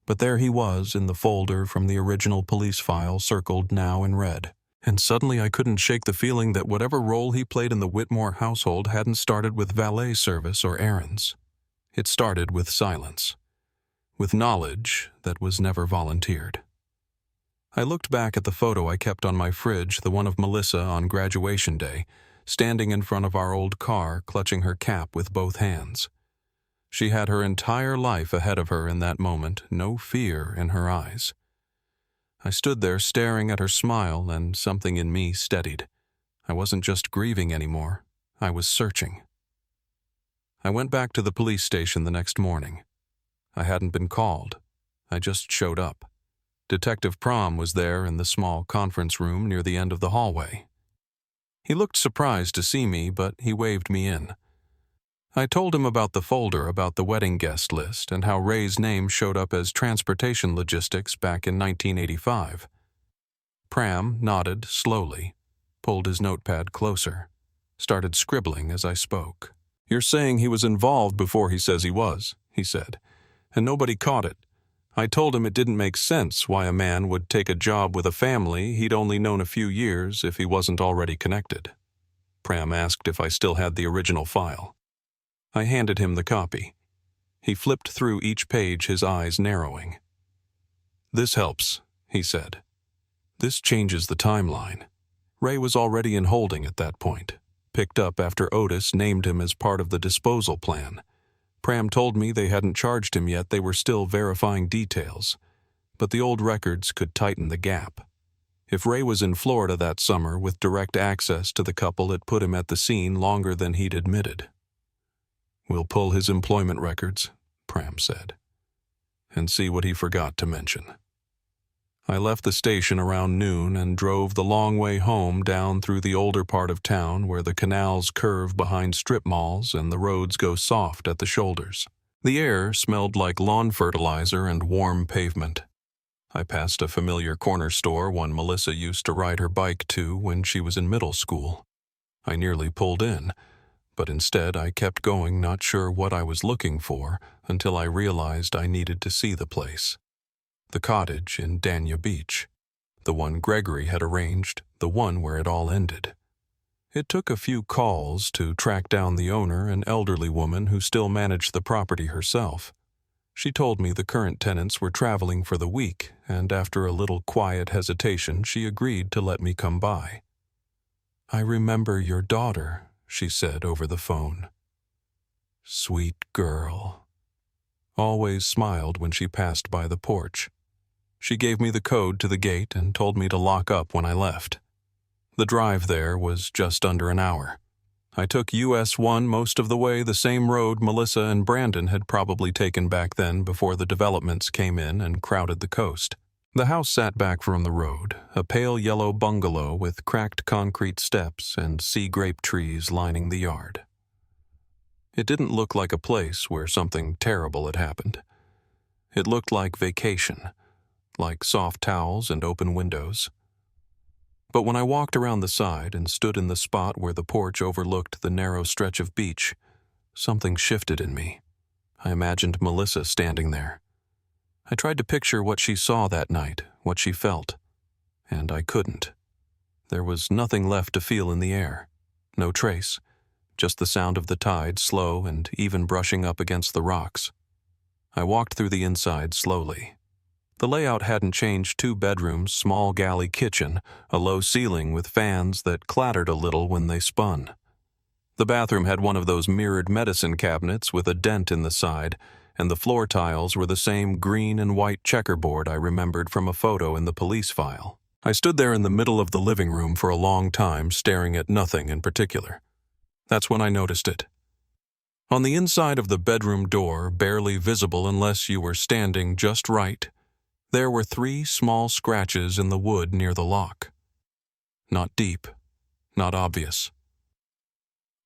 But there he was in the folder from the original police file, circled now in red. And suddenly I couldn't shake the feeling that whatever role he played in the Whitmore household hadn't started with valet service or errands. It started with silence, with knowledge that was never volunteered. I looked back at the photo I kept on my fridge, the one of Melissa on graduation day, standing in front of our old car, clutching her cap with both hands. She had her entire life ahead of her in that moment, no fear in her eyes. I stood there staring at her smile, and something in me steadied. I wasn't just grieving anymore. I was searching. I went back to the police station the next morning. I hadn't been called. I just showed up. Detective Prom was there in the small conference room near the end of the hallway. He looked surprised to see me, but he waved me in. I told him about the folder about the wedding guest list and how Ray's name showed up as transportation logistics back in 1985. Pram nodded slowly, pulled his notepad closer, started scribbling as I spoke. "You're saying he was involved before he says he was," he said, "and nobody caught it. I told him it didn't make sense why a man would take a job with a family he'd only known a few years if he wasn't already connected." Pram asked if I still had the original file. I handed him the copy. He flipped through each page, his eyes narrowing. "This helps," he said. "This changes the timeline." Ray was already in holding at that point, picked up after Otis named him as part of the disposal plan. Pram told me they hadn't charged him yet, they were still verifying details, but the old records could tighten the gap. If Ray was in Florida that summer with direct access to the couple, it put him at the scene longer than he'd admitted. "We'll pull his employment records," Pram said, "and see what he forgot to mention." I left the station around noon and drove the long way home down through the older part of town where the canals curve behind strip malls and the roads go soft at the shoulders. The air smelled like lawn fertilizer and warm pavement. I passed a familiar corner store one Melissa used to ride her bike to when she was in middle school. I nearly pulled in, but instead I kept going, not sure what I was looking for, until I realized I needed to see the place. The cottage in Dania Beach, the one Gregory had arranged, the one where it all ended. It took a few calls to track down the owner, an elderly woman who still managed the property herself. She told me the current tenants were traveling for the week, and after a little quiet hesitation, she agreed to let me come by. "I remember your daughter," she said over the phone. Sweet girl. Always smiled when she passed by the porch. She gave me the code to the gate and told me to lock up when I left. The drive there was just under an hour. I took US 1 most of the way, the same road Melissa and Brandon had probably taken back then before the developments came in and crowded the coast. The house sat back from the road, a pale yellow bungalow with cracked concrete steps and sea grape trees lining the yard. It didn't look like a place where something terrible had happened. It looked like vacation, like soft towels and open windows. But when I walked around the side and stood in the spot where the porch overlooked the narrow stretch of beach, something shifted in me. I imagined Melissa standing there. I tried to picture what she saw that night, what she felt, and I couldn't. There was nothing left to feel in the air, no trace, just the sound of the tide slow and even brushing up against the rocks. I walked through the inside slowly. The layout hadn't changed: 2 bedrooms, small galley kitchen, a low ceiling with fans that clattered a little when they spun. The bathroom had one of those mirrored medicine cabinets with a dent in the side, and the floor tiles were the same green and white checkerboard I remembered from a photo in the police file. I stood there in the middle of the living room for a long time, staring at nothing in particular. That's when I noticed it. On the inside of the bedroom door, barely visible unless you were standing just right, there were 3 small scratches in the wood near the lock. Not deep, not obvious,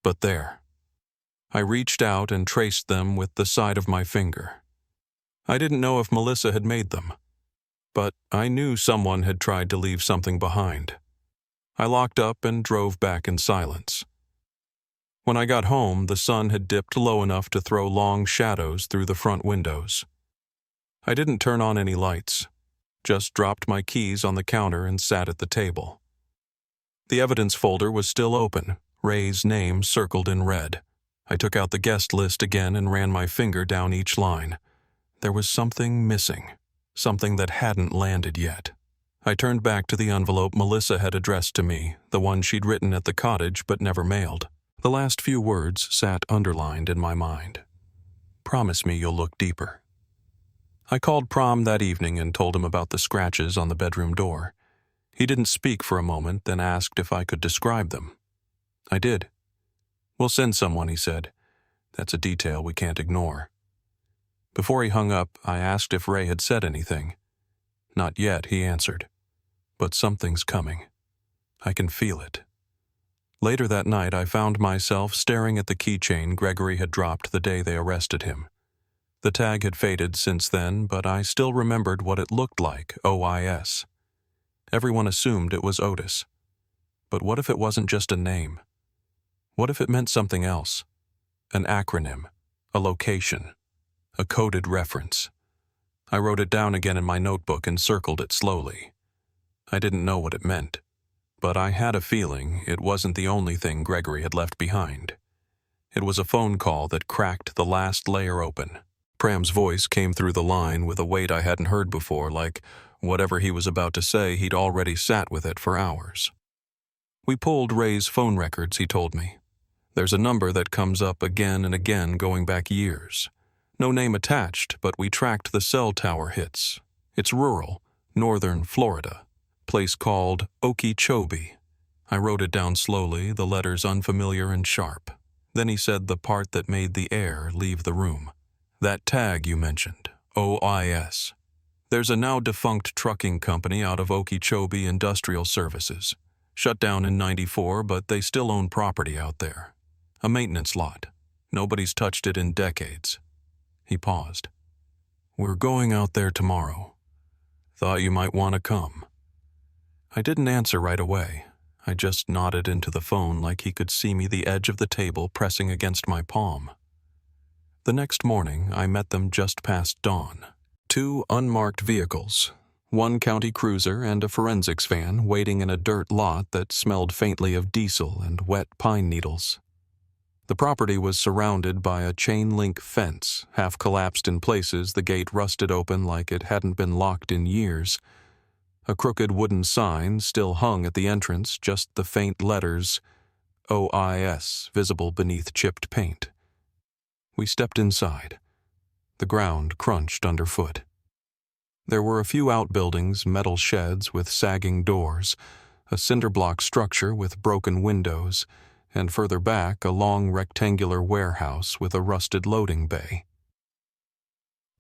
but there. I reached out and traced them with the side of my finger. I didn't know if Melissa had made them, but I knew someone had tried to leave something behind. I locked up and drove back in silence. When I got home, the sun had dipped low enough to throw long shadows through the front windows. I didn't turn on any lights, just dropped my keys on the counter and sat at the table. The evidence folder was still open, Ray's name circled in red. I took out the guest list again and ran my finger down each line. There was something missing, something that hadn't landed yet. I turned back to the envelope Melissa had addressed to me, the one she'd written at the cottage but never mailed. The last few words sat underlined in my mind. "Promise me you'll look deeper." I called Prom that evening and told him about the scratches on the bedroom door. He didn't speak for a moment, then asked if I could describe them. I did. "We'll send someone," he said. "That's a detail we can't ignore." Before he hung up, I asked if Ray had said anything. Not yet, he answered. But something's coming. I can feel it. Later that night, I found myself staring at the keychain Gregory had dropped the day they arrested him. The tag had faded since then, but I still remembered what it looked like, OIS. Everyone assumed it was Otis. But what if it wasn't just a name? What if it meant something else? An acronym, a location, a coded reference. I wrote it down again in my notebook and circled it slowly. I didn't know what it meant, but I had a feeling it wasn't the only thing Gregory had left behind. It was a phone call that cracked the last layer open. Pram's voice came through the line with a weight I hadn't heard before, like whatever he was about to say, he'd already sat with it for hours. We pulled Ray's phone records, he told me. There's a number that comes up again and again going back years. No name attached, but we tracked the cell tower hits. It's rural, northern Florida, place called Okeechobee. I wrote it down slowly, the letters unfamiliar and sharp. Then he said the part that made the air leave the room. That tag you mentioned, OIS. There's a now-defunct trucking company out of Okeechobee Industrial Services. Shut down in '94, but they still own property out there. A maintenance lot. Nobody's touched it in decades. He paused. We're going out there tomorrow. Thought you might want to come. I didn't answer right away. I just nodded into the phone like he could see me the edge of the table pressing against my palm. The next morning, I met them just past dawn. 2 unmarked vehicles, 1 county cruiser and a forensics van waiting in a dirt lot that smelled faintly of diesel and wet pine needles. The property was surrounded by a chain-link fence, half collapsed in places, the gate rusted open like it hadn't been locked in years. A crooked wooden sign still hung at the entrance, just the faint letters OIS visible beneath chipped paint. We stepped inside. The ground crunched underfoot. There were a few outbuildings, metal sheds with sagging doors, a cinder-block structure with broken windows, and further back a long rectangular warehouse with a rusted loading bay.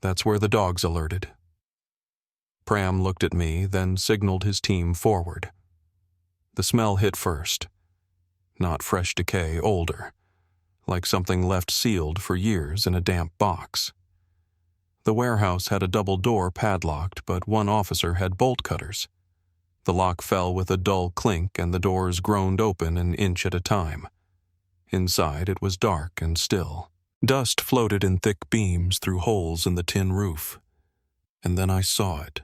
That's where the dogs alerted. Pram looked at me, then signaled his team forward. The smell hit first. Not fresh decay, older, like something left sealed for years in a damp box. The warehouse had a double door padlocked, but one officer had bolt cutters. The lock fell with a dull clink and the doors groaned open an inch at a time. Inside it was dark and still. Dust floated in thick beams through holes in the tin roof. And then I saw it.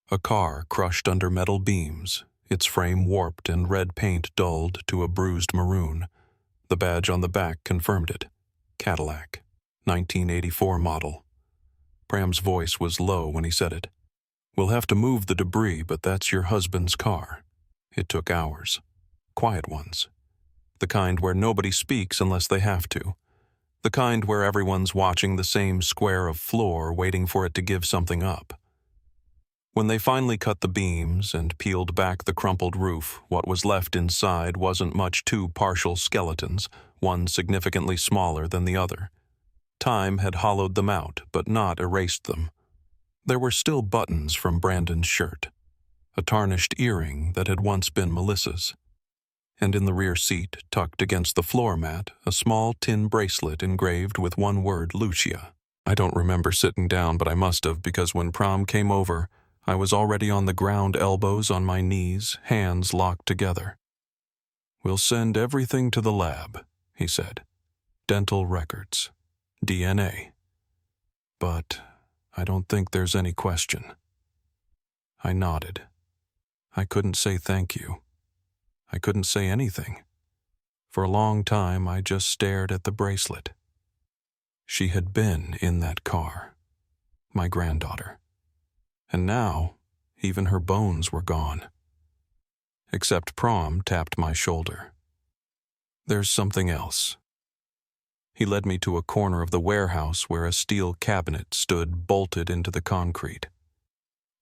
A car crushed under metal beams, its frame warped and red paint dulled to a bruised maroon. The badge on the back confirmed it. Cadillac, 1984 model. Pram's voice was low when he said it. We'll have to move the debris, but that's your husband's car. It took hours. Quiet ones. The kind where nobody speaks unless they have to. The kind where everyone's watching the same square of floor waiting for it to give something up. When they finally cut the beams and peeled back the crumpled roof, what was left inside wasn't much 2 partial skeletons, one significantly smaller than the other. Time had hollowed them out, but not erased them. There were still buttons from Brandon's shirt, a tarnished earring that had once been Melissa's, and in the rear seat, tucked against the floor mat, a small tin bracelet engraved with one word, Lucia. I don't remember sitting down, but I must have, because when Pram came over, I was already on the ground, elbows on my knees, hands locked together. We'll send everything to the lab, he said. Dental records. DNA. But I don't think there's any question. I nodded. I couldn't say thank you. I couldn't say anything. For a long time, I just stared at the bracelet. She had been in that car. My granddaughter. And now, even her bones were gone. Except Pram tapped my shoulder. There's something else. He led me to a corner of the warehouse where a steel cabinet stood bolted into the concrete.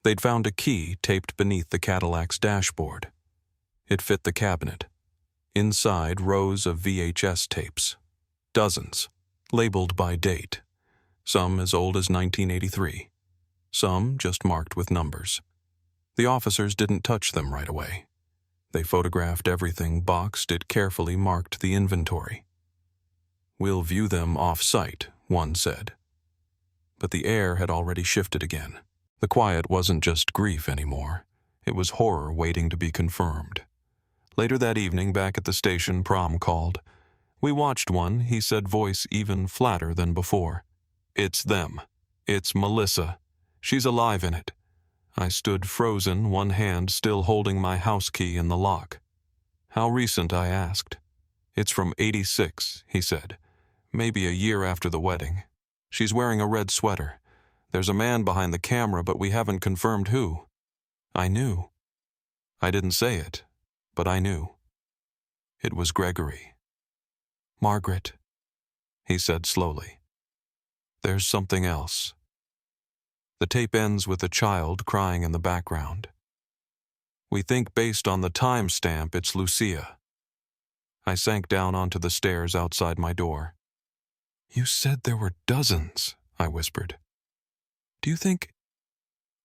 They'd found a key taped beneath the Cadillac's dashboard. It fit the cabinet. Inside, rows of VHS tapes. Dozens, labeled by date. Some as old as 1983. some just marked with numbers. The officers didn't touch them right away. They photographed everything boxed, it carefully marked the inventory. "We'll view them off-site," one said. But the air had already shifted again. The quiet wasn't just grief anymore. It was horror waiting to be confirmed. Later that evening, back at the station, Prom called. "We watched one," he said, voice even flatter than before. "It's them. It's Melissa. She's alive in it." I stood frozen, one hand still holding my house key in the lock. "How recent?" I asked. "It's from '86, he said. "Maybe a year after the wedding. She's wearing a red sweater. There's a man behind the camera, but we haven't confirmed who." I knew. I didn't say it, but I knew. It was Gregory. "Margaret," he said slowly. "There's something else." The tape ends with a child crying in the background. "We think based on the timestamp it's Lucia." I sank down onto the stairs outside my door. "You said there were dozens," I whispered. "Do you think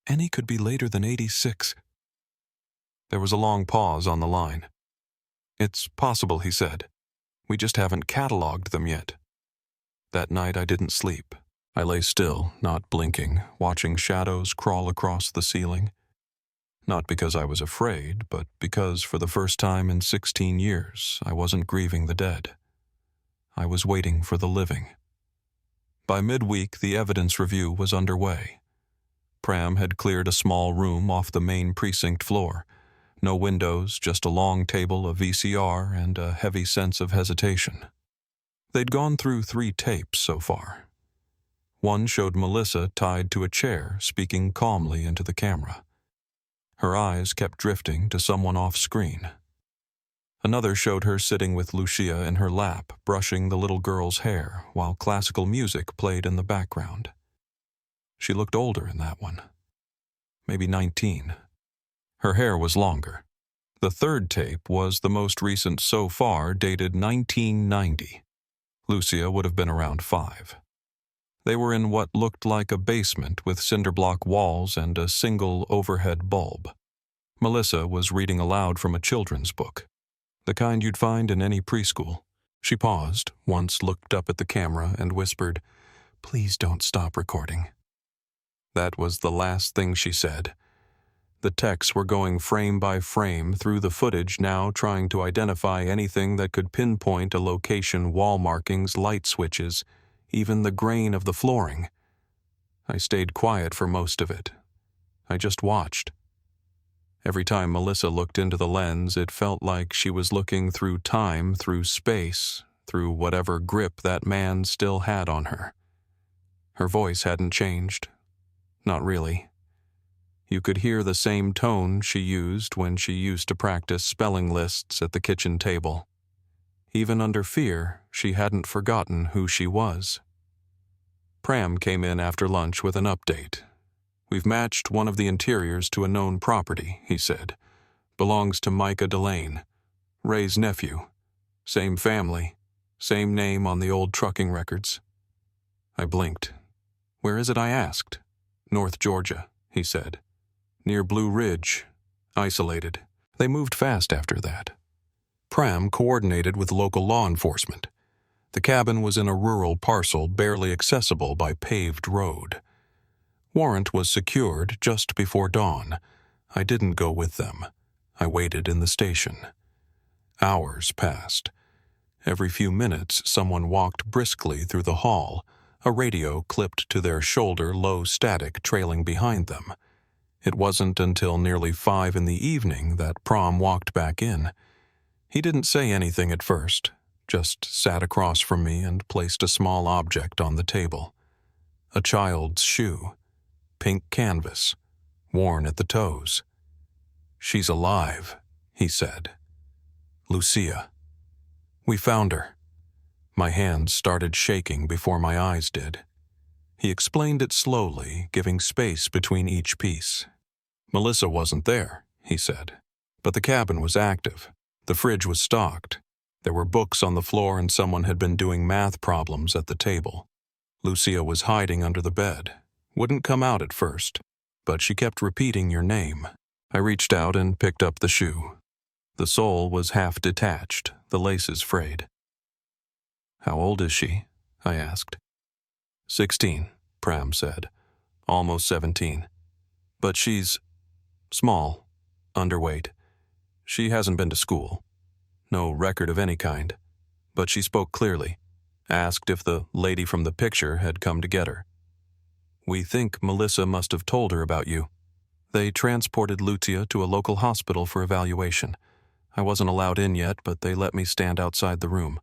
any could be later than '86? There was a long pause on the line. "It's possible," he said. "We just haven't cataloged them yet." That night I didn't sleep. I lay still, not blinking, watching shadows crawl across the ceiling. Not because I was afraid, but because for the first time in 16 years I wasn't grieving the dead. I was waiting for the living. By midweek, the evidence review was underway. Pram had cleared a small room off the main precinct floor. No windows, just a long table, a VCR, and a heavy sense of hesitation. They'd gone through 3 tapes so far. One showed Melissa tied to a chair, speaking calmly into the camera. Her eyes kept drifting to someone off-screen. Another showed her sitting with Lucia in her lap, brushing the little girl's hair, while classical music played in the background. She looked older in that one. Maybe 19. Her hair was longer. The third tape was the most recent so far, dated 1990. Lucia would have been around 5. They were in what looked like a basement with cinder-block walls and a single overhead bulb. Melissa was reading aloud from a children's book, the kind you'd find in any preschool. She paused, once looked up at the camera and whispered, "Please don't stop recording." That was the last thing she said. The techs were going frame by frame through the footage now, trying to identify anything that could pinpoint a location, wall markings, light switches, even the grain of the flooring. I stayed quiet for most of it. I just watched. Every time Melissa looked into the lens, it felt like she was looking through time, through space, through whatever grip that man still had on her. Her voice hadn't changed. Not really. You could hear the same tone she used when she used to practice spelling lists at the kitchen table. Even under fear, she hadn't forgotten who she was. Pram came in after lunch with an update. "We've matched one of the interiors to a known property," he said. "Belongs to Micah Delane, Ray's nephew. Same family, same name on the old trucking records." I blinked. "Where is it?" I asked. "North Georgia," he said. "Near Blue Ridge. Isolated." They moved fast after that. Pram coordinated with local law enforcement. The cabin was in a rural parcel barely accessible by paved road. Warrant was secured just before dawn. I didn't go with them. I waited in the station. Hours passed. Every few minutes, someone walked briskly through the hall, a radio clipped to their shoulder, low static trailing behind them. It wasn't until nearly 5 in the evening that Prom walked back in. He didn't say anything at first, just sat across from me and placed a small object on the table. A child's shoe, pink canvas, worn at the toes. "She's alive," he said. "Lucia. We found her." My hands started shaking before my eyes did. He explained it slowly, giving space between each piece. "Melissa wasn't there," he said, "but the cabin was active. The fridge was stocked. There were books on the floor and someone had been doing math problems at the table. Lucia was hiding under the bed, Wouldn't come out at first, but she kept repeating your name. I reached out and picked up the shoe. The sole was half detached, the laces frayed. How old is she? I asked. 16, Pram said. Almost 17. But she's small, underweight. She hasn't been to school. No record of any kind. But she spoke clearly, asked if the lady from the picture had come to get her. We think Melissa must have told her about you. They transported Lucia to a local hospital for evaluation. I wasn't allowed in yet, but they let me stand outside the room.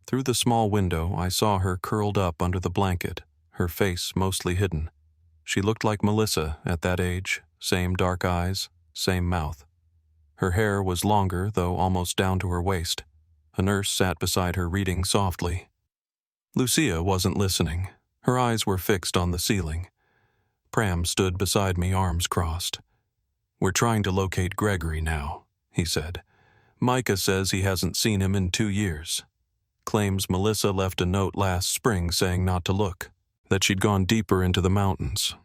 Through the small window, I saw her curled up under the blanket, her face mostly hidden. She looked like Melissa at that age, same dark eyes, same mouth. Her hair was longer, though almost down to her waist. A nurse sat beside her reading softly. Lucia wasn't listening. Her eyes were fixed on the ceiling. Pram stood beside me, arms crossed. We're trying to locate Gregory now, he said. Micah says he hasn't seen him in 2 years. Claims Melissa left a note last spring saying not to look, that she'd gone deeper into the mountains.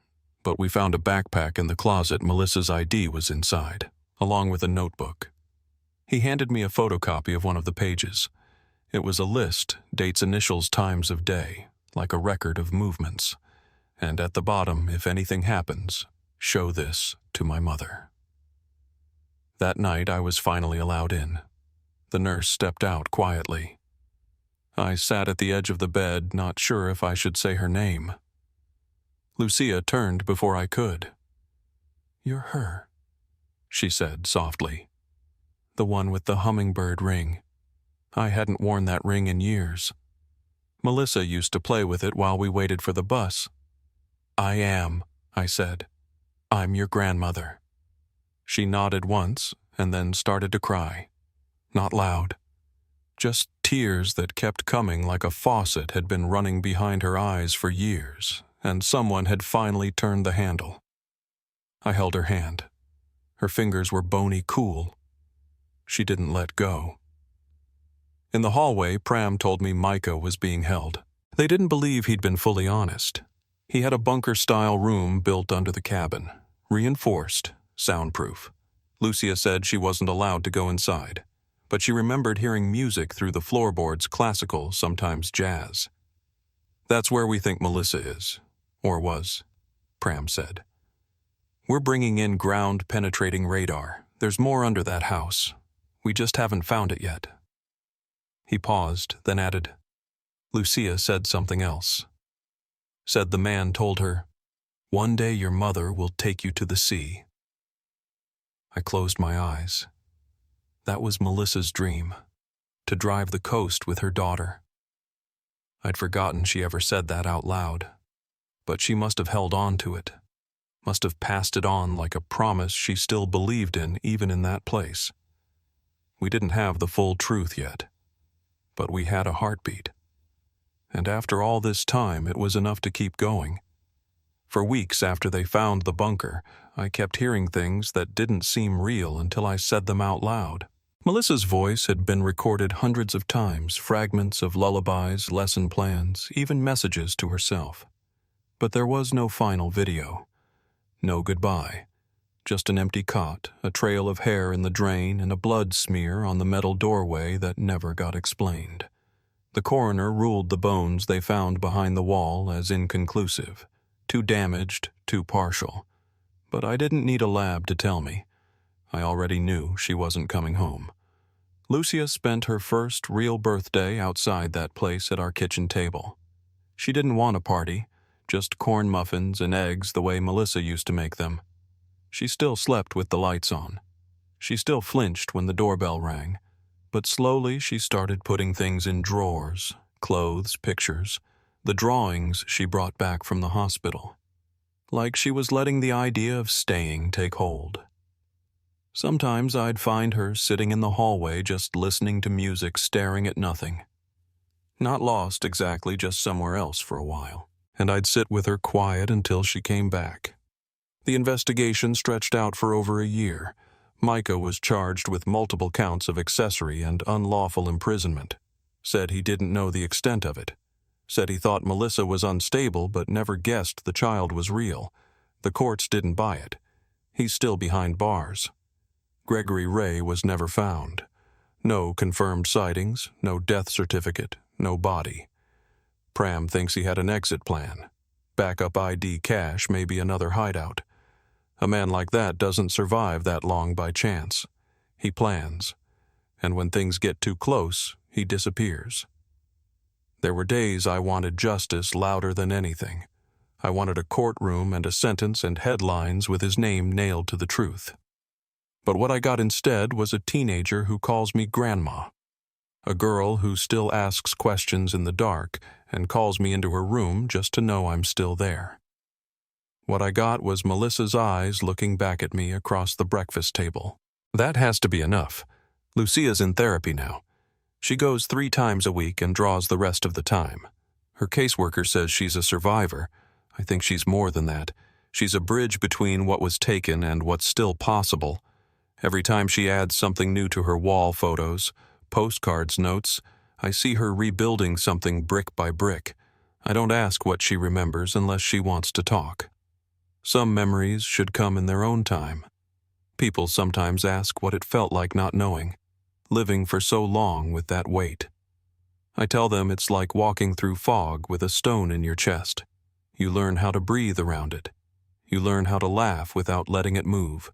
But we found a backpack in the closet Melissa's ID was inside, along with a notebook. He handed me a photocopy of one of the pages. It was a list, dates, initials, times of day, like a record of movements. And at the bottom, if anything happens, show this to my mother. That night I was finally allowed in. The nurse stepped out quietly. I sat at the edge of the bed, not sure if I should say her name. Lucia turned before I could. You're her, she said softly. The one with the hummingbird ring. I hadn't worn that ring in years. Melissa used to play with it while we waited for the bus. I am, I said. I'm your grandmother. She nodded once and then started to cry. Not loud. Just tears that kept coming like a faucet had been running behind her eyes for years, and someone had finally turned the handle. I held her hand. Her fingers were bony cool. She didn't let go. In the hallway, Pram told me Micah was being held. They didn't believe he'd been fully honest. He had a bunker-style room built under the cabin, reinforced, soundproof. Lucia said she wasn't allowed to go inside, but she remembered hearing music through the floorboards, classical, sometimes jazz. That's where we think Melissa is, or was, Pram said. We're bringing in ground-penetrating radar. There's more under that house. We just haven't found it yet. He paused, then added, Lucia said something else. Said the man told her, one day your mother will take you to the sea. I closed my eyes. That was Melissa's dream, to drive the coast with her daughter. I'd forgotten she ever said that out loud, but she must have held on to it, must have passed it on like a promise she still believed in even in that place. We didn't have the full truth yet, but we had a heartbeat. And after all this time, it was enough to keep going. For weeks after they found the bunker, I kept hearing things that didn't seem real until I said them out loud. Melissa's voice had been recorded hundreds of times, fragments of lullabies, lesson plans, even messages to herself. But there was no final video. No goodbye. Just an empty cot, a trail of hair in the drain, and a blood smear on the metal doorway that never got explained. The coroner ruled the bones they found behind the wall as inconclusive, too damaged, too partial. But I didn't need a lab to tell me. I already knew she wasn't coming home. Lucia spent her first real birthday outside that place at our kitchen table. She didn't want a party, just corn muffins and eggs the way Melissa used to make them. She still slept with the lights on. She still flinched when the doorbell rang. But slowly she started putting things in drawers, clothes, pictures, the drawings she brought back from the hospital. Like she was letting the idea of staying take hold. Sometimes I'd find her sitting in the hallway just listening to music, staring at nothing. Not lost exactly, just somewhere else for a while. And I'd sit with her quiet until she came back. The investigation stretched out for over a year. Micah was charged with multiple counts of accessory and unlawful imprisonment. Said he didn't know the extent of it. Said he thought Melissa was unstable but never guessed the child was real. The courts didn't buy it. He's still behind bars. Gregory Ray was never found. No confirmed sightings, no death certificate, no body. Pram thinks he had an exit plan. Backup ID cache, maybe another hideout. A man like that doesn't survive that long by chance. He plans. And when things get too close, he disappears. There were days I wanted justice louder than anything. I wanted a courtroom and a sentence and headlines with his name nailed to the truth. But what I got instead was a teenager who calls me grandma. A girl who still asks questions in the dark and calls me into her room just to know I'm still there. What I got was Melissa's eyes looking back at me across the breakfast table. That has to be enough. Lucia's in therapy now. She goes 3 times a week and draws the rest of the time. Her caseworker says she's a survivor. I think she's more than that. She's a bridge between what was taken and what's still possible. Every time she adds something new to her wall photos, postcards, notes, I see her rebuilding something brick by brick. I don't ask what she remembers unless she wants to talk. Some memories should come in their own time. People sometimes ask what it felt like not knowing, living for so long with that weight. I tell them it's like walking through fog with a stone in your chest. You learn how to breathe around it. You learn how to laugh without letting it move.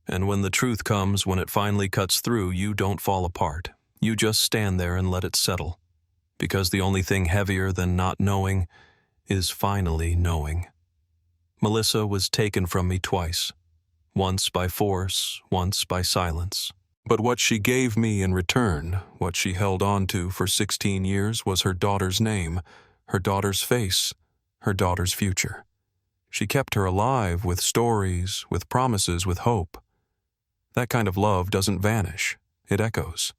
And when the truth comes, when it finally cuts through, you don't fall apart. You just stand there and let it settle. Because the only thing heavier than not knowing is finally knowing. Melissa was taken from me twice. Once by force, once by silence. But what she gave me in return, what she held on to for 16 years, was her daughter's name, her daughter's face, her daughter's future. She kept her alive with stories, with promises, with hope. That kind of love doesn't vanish. It echoes.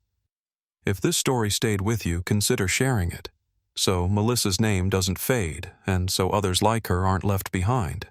If this story stayed with you, consider sharing it. So Melissa's name doesn't fade, and so others like her aren't left behind.